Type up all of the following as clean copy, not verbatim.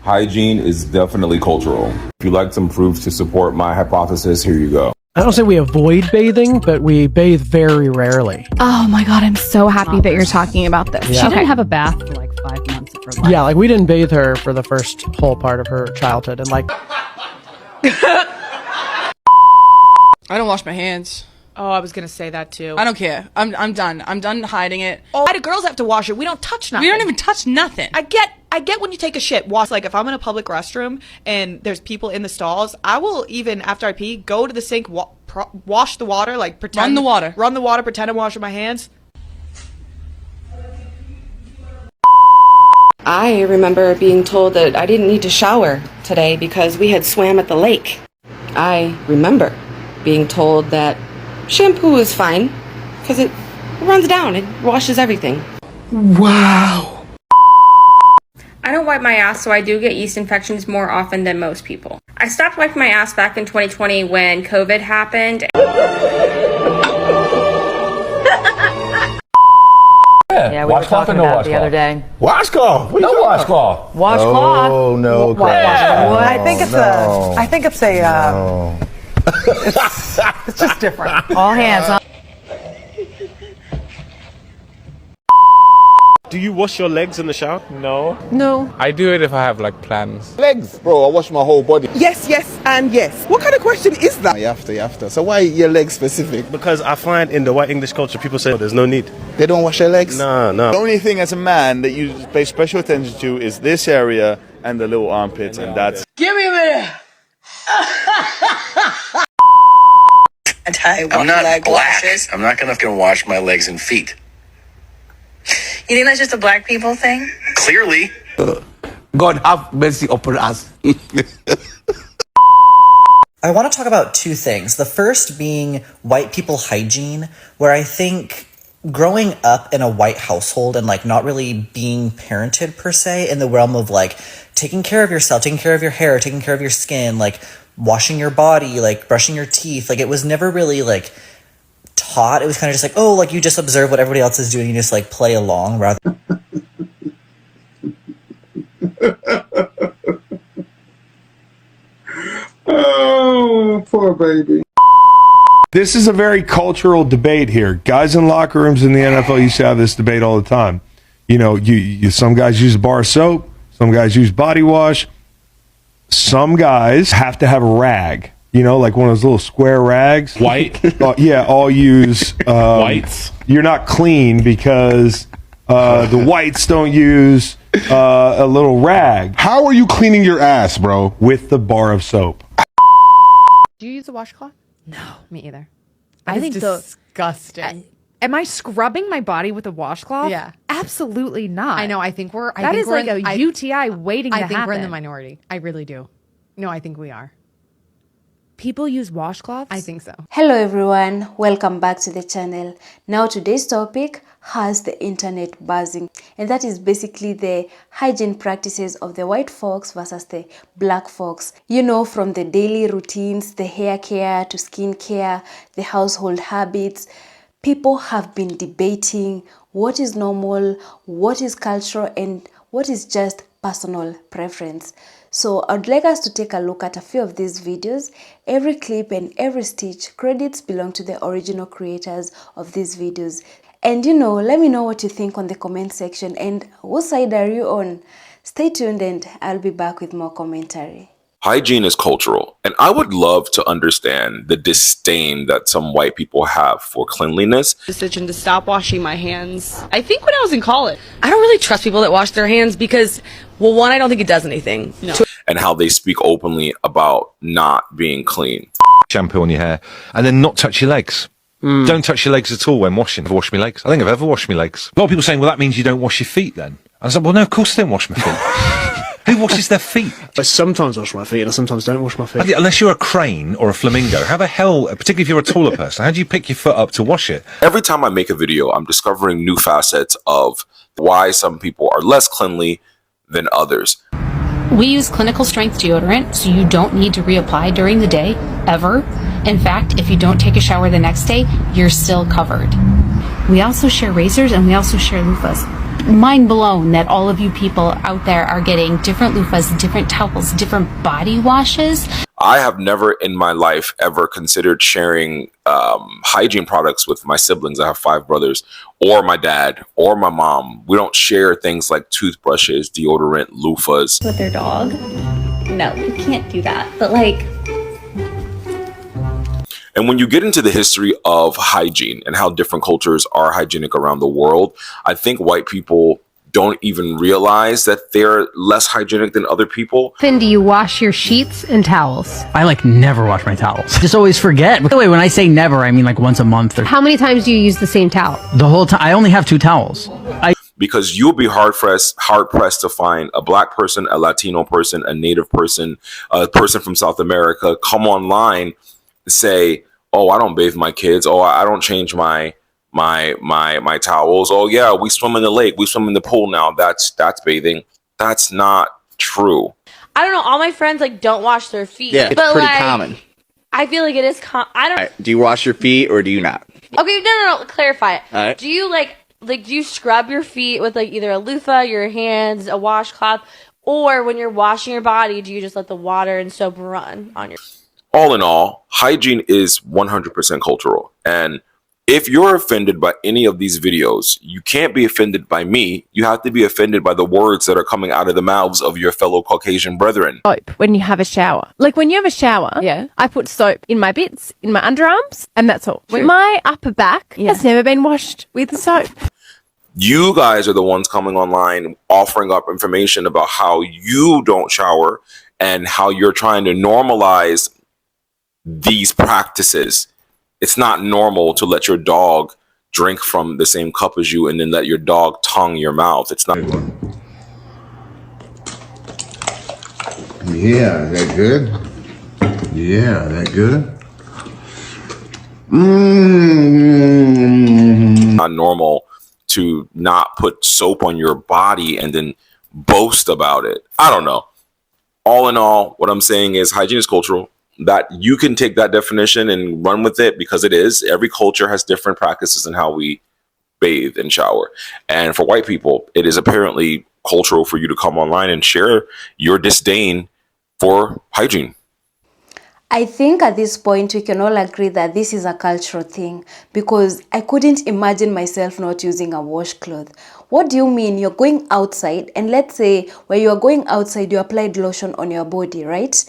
Hygiene is definitely cultural. If you'd like some proof to support my hypothesis, here you go. I don't say we avoid bathing, but we bathe very rarely. Oh my god, I'm so happy that you're talking about this. Yeah. She didn't have a bath for like 5 months of her life. Yeah, like we didn't bathe her for the first whole part of her childhood, and like I don't wash my hands. Oh, I was gonna say that too. I don't care. I'm done. I'm done hiding it. Oh, why do girls have to wash it? We don't touch nothing. We don't even touch nothing. I get when you take a shit, wash. Like if I'm in a public restroom and there's people in the stalls, I will even after I pee go to the sink, wash the water, like pretend run the water, pretend I'm washing my hands. I remember being told that I didn't need to shower today because we had swam at the lake. I remember being told that shampoo is fine because it runs down, it washes everything. Wow. I don't wipe my ass, so I do get yeast infections more often than most people. I stopped wiping my ass back in 2020 when COVID happened. Yeah, we were talking about it the other day. Washcloth. No washcloth. Washcloth. Oh no! What? I think it's it's just different. All hands. Huh? Do you wash your legs in the shower? No. I do it if I have like plans. Legs, bro. I wash my whole body. Yes, and yes. What kind of question is that? You have to. So why your legs specific? Because I find in the white English culture, people say there's no need. They don't wash their legs? No. The only thing as a man that you pay special attention to is this area and the little armpits, and that's... Give me a minute. I'm not black. I'm not gonna wash my legs and feet. You think that's just a black people thing? Clearly. God have mercy upon us. I want to talk about two things. The first being white people hygiene, where I think growing up in a white household and like not really being parented per se in the realm of like taking care of yourself, taking care of your hair, taking care of your skin, like washing your body, like brushing your teeth, like it was never really like taught. It was kind of just like, oh, like you just observe what everybody else is doing, you just like play along rather. Oh, poor baby. This is a very cultural debate here. Guys in locker rooms in the NFL used to have this debate all the time. You know, some guys use bar soap, some guys use body wash, some guys have to have a rag. You know, like one of those little square rags. White? Yeah, all use... Whites? You're not clean because the whites don't use a little rag. How are you cleaning your ass, bro? With the bar of soap. Do you use a washcloth? No, Me either. I think disgusting. Am I scrubbing my body with a washcloth? Yeah. Absolutely not. I know. I think we're. That is like a UTI waiting to happen. I think we're in the minority. I really do. No, I think we are. People use washcloths? I think so. Hello everyone, welcome back to the channel. Now today's topic has the internet buzzing, and that is basically the hygiene practices of the white folks versus the black folks. You know, from the daily routines, the hair care to skin care, the household habits. People have been debating what is normal, what is cultural, and what is just personal preference. So I'd like us to take a look at a few of these videos. Every clip and every stitch, credits belong to the original creators of these videos. And you know, let me know what you think on the comment section and what side are you on? Stay tuned and I'll be back with more commentary. Hygiene is cultural, and I would love to understand the disdain that some white people have for cleanliness. Decision to stop washing my hands. I think when I was in college, I don't really trust people that wash their hands because, well, one, I don't think it does anything. No. And how they speak openly about not being clean. Shampoo on your hair, and then not touch your legs. Don't touch your legs at all when washing. I've washed my legs. I think I've ever washed my legs. A lot of people saying, well, that means you don't wash your feet then. I was like, well, no, of course I don't wash my feet. Who washes their feet? I sometimes wash my feet and I sometimes don't wash my feet. Unless you're a crane or a flamingo, how the hell, particularly if you're a taller person, how do you pick your foot up to wash it? Every time I make a video, I'm discovering new facets of why some people are less cleanly than others. We use clinical strength deodorant, so you don't need to reapply during the day, ever. In fact, if you don't take a shower the next day, you're still covered. We also share razors and we also share loofahs. mind blown that all of you people out there are getting different loofahs, different towels, different body washes. I have never in my life ever considered sharing hygiene products with my siblings. I have 5 brothers, or my dad, or my mom. We don't share things like toothbrushes, deodorant, loofahs. With their dog? No, you can't do that. But like... And when you get into the history of hygiene and how different cultures are hygienic around the world, I think white people don't even realize that they're less hygienic than other people. Then do you wash your sheets and towels? I like never wash my towels. Just always forget. By the way, when I say never, I mean like once a month. Or how many times do you use the same towel? The whole time. I only have 2 towels. Because you'll be hard pressed to find a black person, a Latino person, a native person, a person from South America come online and say, oh, I don't bathe my kids. Oh, I don't change my towels. Oh yeah, we swim in the lake. We swim in the pool now. That's bathing. That's not true. I don't know. All my friends like don't wash their feet. Yeah, it's but, pretty like, common. I feel like it is. I don't. Right, do you wash your feet or do you not? Okay, no. Clarify it. All right. Do you like do you scrub your feet with like either a loofah, your hands, a washcloth, or when you're washing your body, do you just let the water and soap run on your? All in all, hygiene is 100% cultural. And if you're offended by any of these videos, you can't be offended by me. You have to be offended by the words that are coming out of the mouths of your fellow Caucasian brethren. Soap when you have a shower. Like when you have a shower, I put soap in my bits, in my underarms, and that's all. True. My upper back has never been washed with soap. You guys are the ones coming online offering up information about how you don't shower and how you're trying to normalize these practices. It's not normal to let your dog drink from the same cup as you and then let your dog tongue your mouth. It's not. Yeah, that good? Yeah, that good? Not normal to not put soap on your body and then boast about it. I don't know. All in all, what I'm saying is hygiene is cultural. That you can take that definition and run with it because it is. Every culture has different practices in how we bathe and shower. And for white people, it is apparently cultural for you to come online and share your disdain for hygiene. I think at this point we can all agree that this is a cultural thing because I couldn't imagine myself not using a washcloth. What do you mean? You're going outside and let's say when you are going outside you applied lotion on your body, right?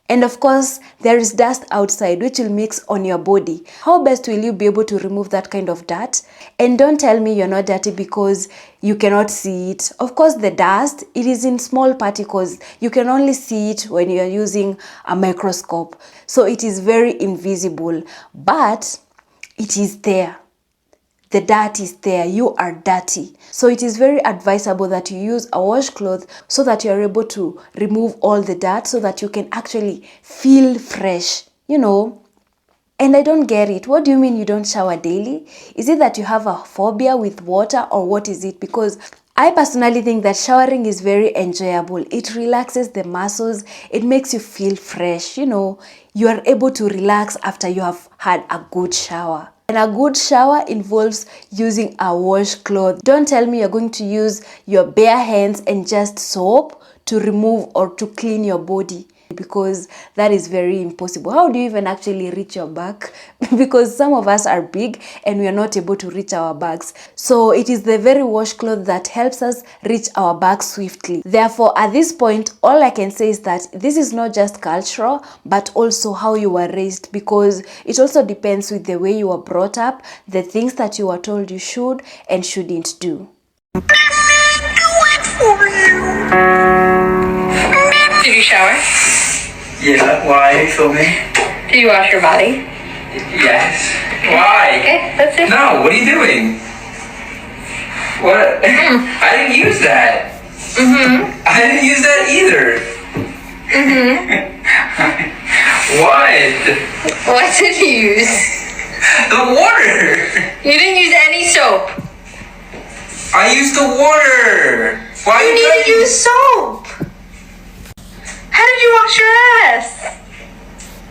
And of course, there is dust outside which will mix on your body. How best will you be able to remove that kind of dirt? And don't tell me you're not dirty because you cannot see it. Of course, the dust, it is in small particles. You can only see it when you're using a microscope. So it is very invisible, but it is there. The dirt is there. You are dirty. So it is very advisable that you use a washcloth so that you're able to remove all the dirt so that you can actually feel fresh, you know. And I don't get it. What do you mean you don't shower daily? Is it that you have a phobia with water or what is it? Because I personally think that showering is very enjoyable. It relaxes the muscles. It makes you feel fresh, you know. You are able to relax after you have had a good shower. And a good shower involves using a washcloth. Don't tell me you're going to use your bare hands and just soap to remove or to clean your body, because that is very impossible. How do you even actually reach your back? Because some of us are big and we are not able to reach our backs. So it is the very washcloth that helps us reach our back swiftly. Therefore, at this point, all I can say is that this is not just cultural, but also how you were raised, because it also depends with the way you were brought up, the things that you were told you should and shouldn't do. Did you shower? Yeah, why? Fill me? Did you wash your body? Yes. Why? Okay, that's it. No, what are you doing? What? I didn't use that. I didn't use that either. What? What did you use? The water. You didn't use any soap. I used the water. Why You need to use soap. How did you wash your ass?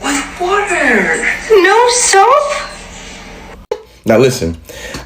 With water. No soap? Now listen,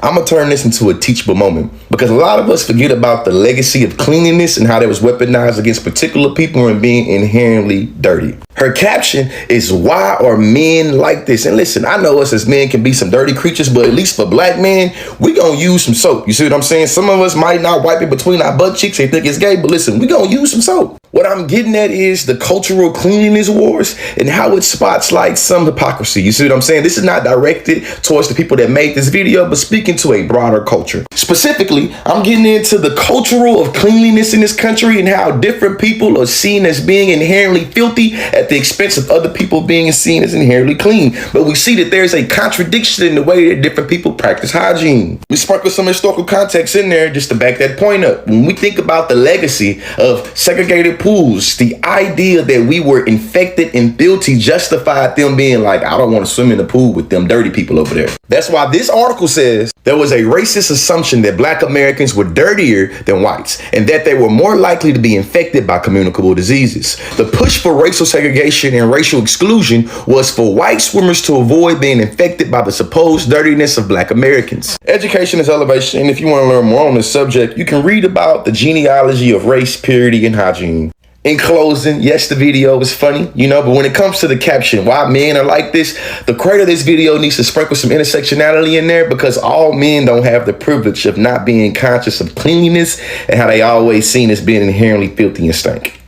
I'm gonna turn this into a teachable moment because a lot of us forget about the legacy of cleanliness and how that was weaponized against particular people and being inherently dirty. Her caption is, "Why are men like this?" And listen, I know us as men can be some dirty creatures, but at least for black men, we gonna use some soap. You see what I'm saying? Some of us might not wipe it between our butt cheeks and think it's gay, but listen, we gonna use some soap. What I'm getting at is the cultural cleanliness wars and how it spotlights some hypocrisy. You see what I'm saying? This is not directed towards the people that made this video, but speaking to a broader culture. Specifically, I'm getting into the cultural of cleanliness in this country and how different people are seen as being inherently filthy at the expense of other people being seen as inherently clean. But we see that there's a contradiction in the way that different people practice hygiene. We sprinkle some historical context in there just to back that point up. When we think about the legacy of segregated pools, the idea that we were infected and filthy justified them being like, I don't want to swim in the pool with them dirty people over there. That's why this article says there was a racist assumption that black Americans were dirtier than whites and that they were more likely to be infected by communicable diseases. The push for racial segregation and racial exclusion was for white swimmers to avoid being infected by the supposed dirtiness of black Americans. Education is elevation, and if you want to learn more on this subject, you can read about the genealogy of race, purity, and hygiene. In closing, yes, the video is funny, but when it comes to the caption, why men are like this, the creator of this video needs to sprinkle some intersectionality in there because all men don't have the privilege of not being conscious of cleanliness and how they always seen as being inherently filthy and stank.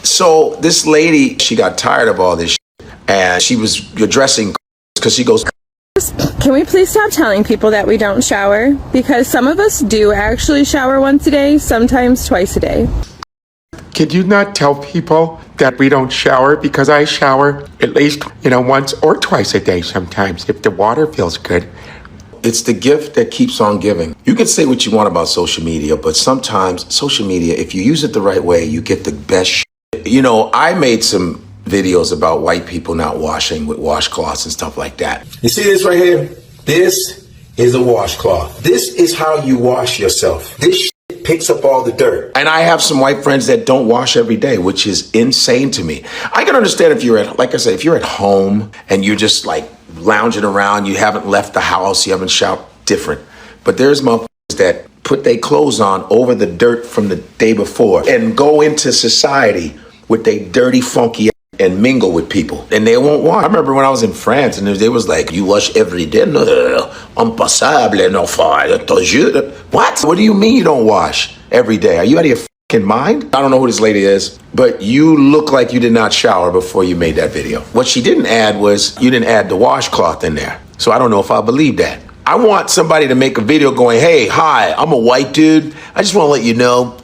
So this lady, she got tired of all this and she was addressing because she goes, can we please stop telling people that we don't shower? Because some of us do actually shower once a day, sometimes twice a day. Could you not tell people that we don't shower? Because I shower at least, once or twice a day sometimes if the water feels good. It's the gift that keeps on giving. You can say what you want about social media, but sometimes social media, if you use it the right way, you get the best shit. I made some videos about white people not washing with washcloths and stuff like that. You see this right here? This is a washcloth. This is how you wash yourself. This picks up all the dirt. And I have some white friends that don't wash every day, which is insane to me. I can understand if you're if you're at home and you're just like lounging around, you haven't left the house, you haven't showered, different. But there's motherfuckers that put their clothes on over the dirt from the day before and go into society with their dirty, funky and mingle with people, and they won't wash. I remember when I was in France, and they was like, "You wash every day? No, impossible, no faire. What? What do you mean you don't wash every day? Are you out of your fucking mind?" I don't know who this lady is, but you look like you did not shower before you made that video. What she didn't add was you didn't add the washcloth in there. So I don't know if I believe that. I want somebody to make a video going, "Hey, hi, I'm a white dude. I just want to let you know,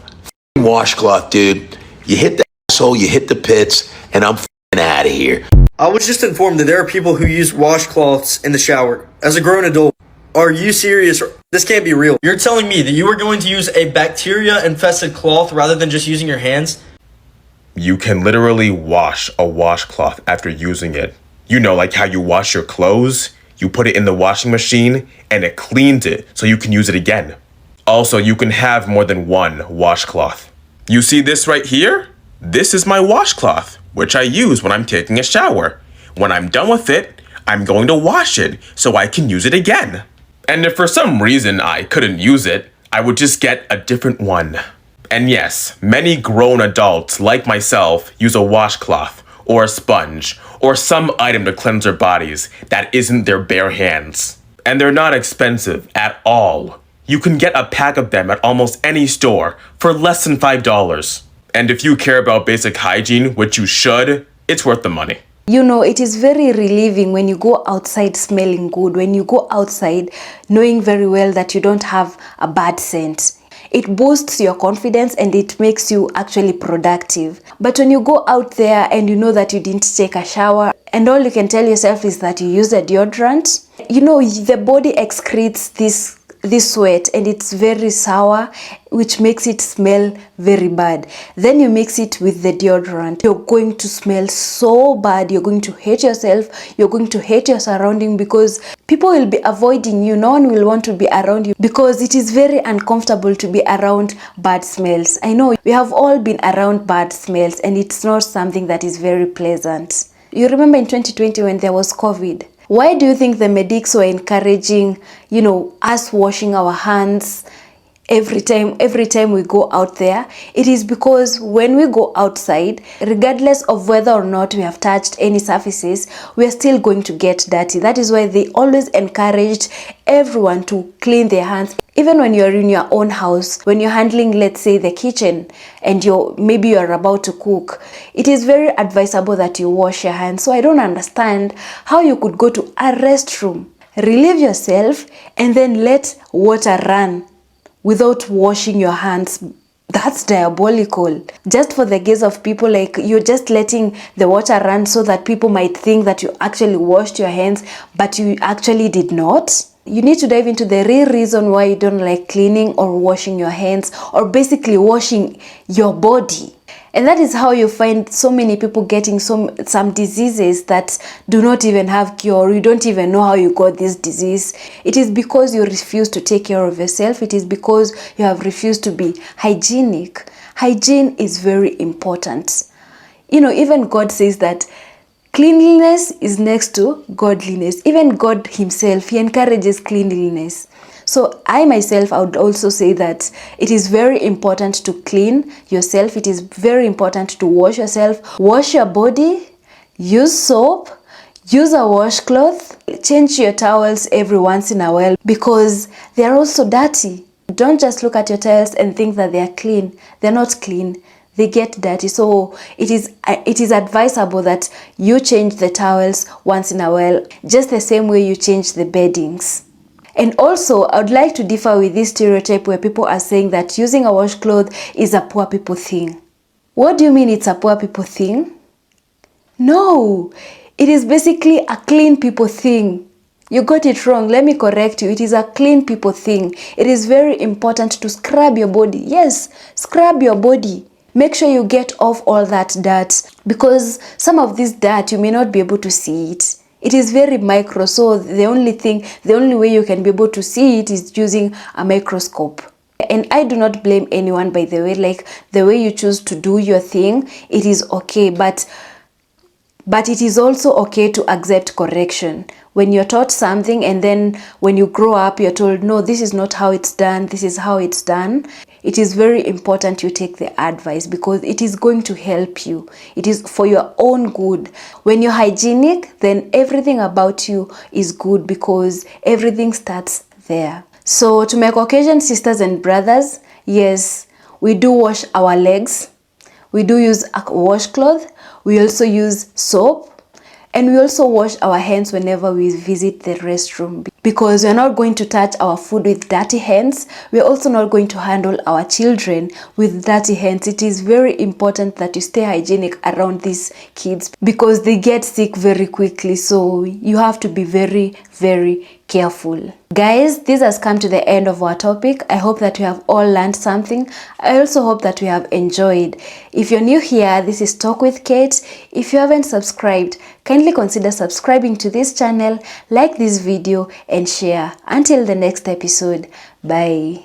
washcloth, dude. You hit the asshole, you hit the pits, and I'm out of here." I was just informed that there are people who use washcloths in the shower. As a grown adult, are you serious? This can't be real. You're telling me that you are going to use a bacteria-infested cloth rather than just using your hands? You can literally wash a washcloth after using it. Like how you wash your clothes, you put it in the washing machine and it cleans it so you can use it again. Also, you can have more than one washcloth. You see this right here? This is my washcloth, which I use when I'm taking a shower. When I'm done with it, I'm going to wash it so I can use it again. And if for some reason I couldn't use it, I would just get a different one. And yes, many grown adults like myself use a washcloth or a sponge or some item to cleanse their bodies that isn't their bare hands. And they're not expensive at all. You can get a pack of them at almost any store for less than $5. And if you care about basic hygiene, which you should, it's worth the money. It is very relieving when you go outside smelling good, when you go outside knowing very well that you don't have a bad scent. It boosts your confidence and it makes you actually productive. But when you go out there and you know that you didn't take a shower and all you can tell yourself is that you use a deodorant, the body excretes this sweat and it's very sour, which makes it smell very bad. Then you mix it with the deodorant, you're going to smell so bad. You're going to hate yourself, you're going to hate your surrounding because people will be avoiding you. No one will want to be around you because it is very uncomfortable to be around bad smells. I know we have all been around bad smells and it's not something that is very pleasant. You remember in 2020 when there was COVID, Why do you think the medics were encouraging, us washing our hands every time we go out there? It is because when we go outside, regardless of whether or not we have touched any surfaces, we are still going to get dirty. That is why they always encouraged everyone to clean their hands. Even when you're in your own house, when you're handling, let's say, the kitchen, and maybe you're about to cook, it is very advisable that you wash your hands. So I don't understand how you could go to a restroom, relieve yourself, and then let water run without washing your hands. That's diabolical. Just for the gaze of people, like you're just letting the water run so that people might think that you actually washed your hands, but you actually did not. You need to dive into the real reason why you don't like cleaning or washing your hands, or basically washing your body. And that is how you find so many people getting some diseases that do not even have cure. You don't even know how you got this disease. It is because you refuse to take care of yourself. It is because you have refused to be hygienic. Hygiene is very important. Even God says that cleanliness is next to godliness. Even God himself, he encourages cleanliness. So I myself, I would also say that it is very important to clean yourself. It is very important to wash yourself. Wash your body, use soap, use a washcloth, change your towels every once in a while because they are also dirty. Don't just look at your towels and think that they are clean. They're not clean. They get dirty. So it is advisable that you change the towels once in a while, just the same way you change the beddings. And also, I would like to differ with this stereotype where people are saying that using a washcloth is a poor people thing. What do you mean it's a poor people thing? No, it is basically a clean people thing. You got it wrong. Let me correct you. It is a clean people thing. It is very important to scrub your body. Yes, scrub your body. Make sure you get off all that dirt, because some of this dirt you may not be able to see it. It is very micro, so the only way you can be able to see it is using a microscope. And I do not blame anyone, by the way. Like, the way you choose to do your thing, it is okay, but it is also okay to accept correction. When you're taught something and then when you grow up, you're told, no, this is not how it's done, this is how it's done. It is very important you take the advice because it is going to help you. It is for your own good. When you're hygienic, then everything about you is good because everything starts there. So to my Caucasian sisters and brothers, yes, we do wash our legs. We do use a washcloth. We also use soap. And we also wash our hands whenever we visit the restroom, because we're not going to touch our food with dirty hands. We're also not going to handle our children with dirty hands. It is very important that you stay hygienic around these kids because they get sick very quickly. So you have to be very, very careful. Guys, this has come to the end of our topic. I hope that you have all learned something. I also hope that we have enjoyed. If you're new here, this is Talk with Kate. If you haven't subscribed, kindly consider subscribing to this channel, like this video and share. Until the next episode, bye.